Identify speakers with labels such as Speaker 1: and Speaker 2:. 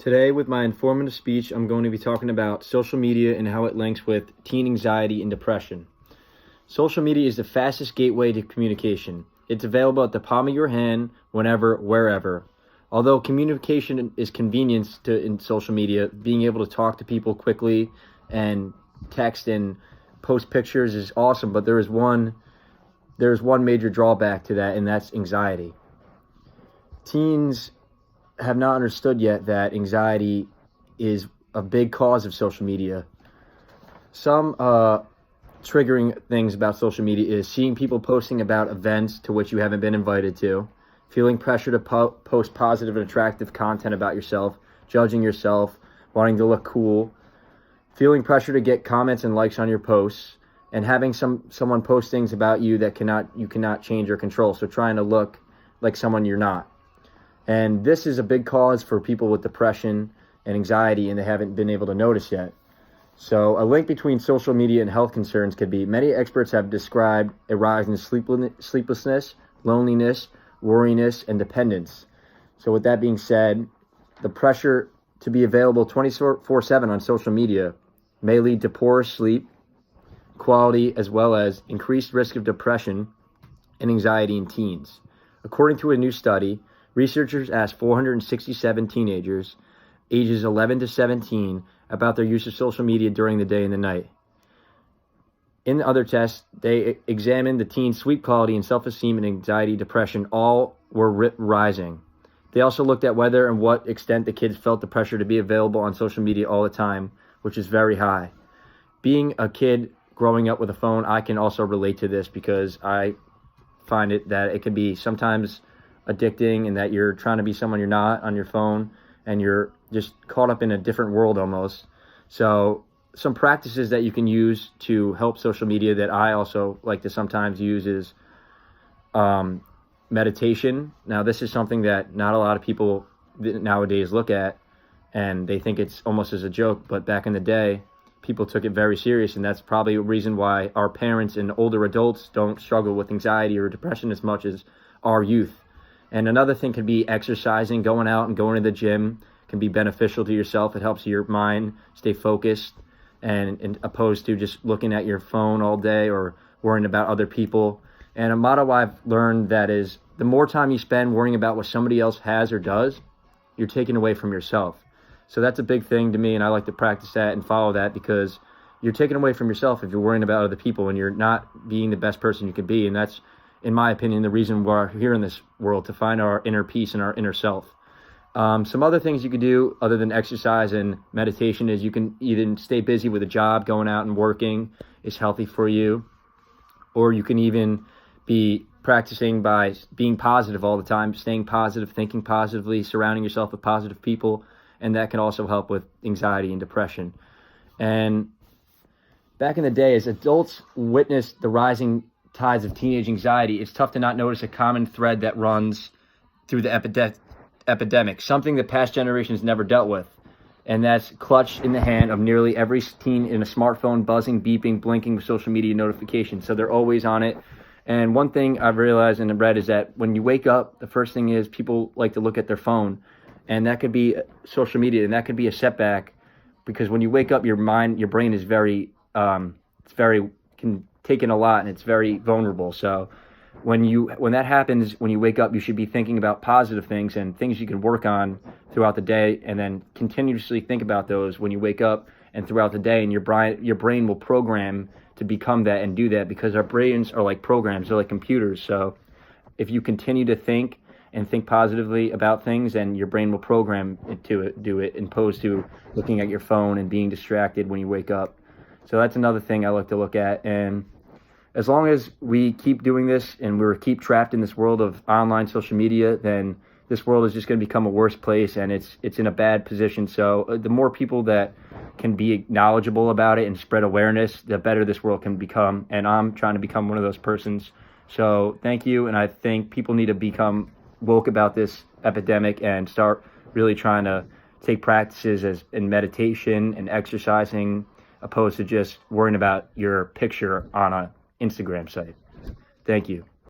Speaker 1: Today, with my informative speech, I'm going to be talking about social media and how it links with teen anxiety and depression. Social media is the fastest gateway to communication. It's available at the palm of your hand, whenever, wherever. Although communication is convenience in social media, being able to talk to people quickly and text and post pictures is awesome, but there's one major drawback to that, and that's anxiety. Teens have not understood yet that anxiety is a big cause of social media. Some triggering things about social media is seeing people posting about events to which you haven't been invited to, feeling pressure to post positive and attractive content about yourself, judging yourself, wanting to look cool, feeling pressure to get comments and likes on your posts, and having someone post things about you that you cannot change or control, so trying to look like someone you're not. And this is a big cause for people with depression and anxiety, and they haven't been able to notice yet. So a link between social media and health concerns could be: many experts have described a rise in sleeplessness, loneliness, worriness, and dependence. So with that being said, the pressure to be available 24/7 on social media may lead to poorer sleep quality, as well as increased risk of depression and anxiety in teens. According to a new study, researchers asked 467 teenagers, ages 11 to 17, about their use of social media during the day and the night. In the other tests, they examined the teens' sleep quality and self-esteem and anxiety, depression, all were rising. They also looked at whether and what extent the kids felt the pressure to be available on social media all the time, which is very high. Being a kid growing up with a phone, I can also relate to this because I find it that it can be sometimes addicting, and that you're trying to be someone you're not on your phone, and you're just caught up in a different world almost. So some practices that you can use to help social media that I also like to sometimes use is meditation. Now, this is something that not a lot of people nowadays look at, and they think it's almost as a joke, but back in the day, people took it very serious, and that's probably a reason why our parents and older adults don't struggle with anxiety or depression as much as our youth. And another thing could be exercising. Going out and going to the gym can be beneficial to yourself. It helps your mind stay focused, and opposed to just looking at your phone all day or worrying about other people. And a motto I've learned that is, the more time you spend worrying about what somebody else has or does, you're taking away from yourself. So that's a big thing to me, and I like to practice that and follow that, because you're taking away from yourself if you're worrying about other people and you're not being the best person you could be. And that's, in my opinion, the reason we're here in this world, to find our inner peace and our inner self. Some other things you could do other than exercise and meditation is you can either stay busy with a job. Going out and working is healthy for you. Or you can even be practicing by being positive all the time, staying positive, thinking positively, surrounding yourself with positive people, and that can also help with anxiety and depression. And back in the day, as adults witnessed the rising tides of teenage anxiety, it's tough to not notice a common thread that runs through the epidemic, something that past generations never dealt with, and that's clutched in the hand of nearly every teen in a smartphone, buzzing, beeping, blinking with social media notifications. So they're always on it. And one thing I've realized and read is that when you wake up, the first thing is people like to look at their phone, and that could be social media, and that could be a setback, because when you wake up, your brain is can take in a lot, and it's very vulnerable. So when that happens, when you wake up, you should be thinking about positive things and things you can work on throughout the day, and then continuously think about those when you wake up and throughout the day, and your brain will program to become that and do that, because our brains are like programs, they're like computers. So if you continue to think and think positively about things, and your brain will program it to do it, opposed to looking at your phone and being distracted when you wake up. So that's another thing I like to look at. And as long as we keep doing this and we keep trapped in this world of online social media, then this world is just going to become a worse place, and it's in a bad position. So the more people that can be knowledgeable about it and spread awareness, the better this world can become. And I'm trying to become one of those persons. So thank you. And I think people need to become woke about this epidemic and start really trying to take practices as in meditation and exercising, opposed to just worrying about your picture on an Instagram site. Thank you.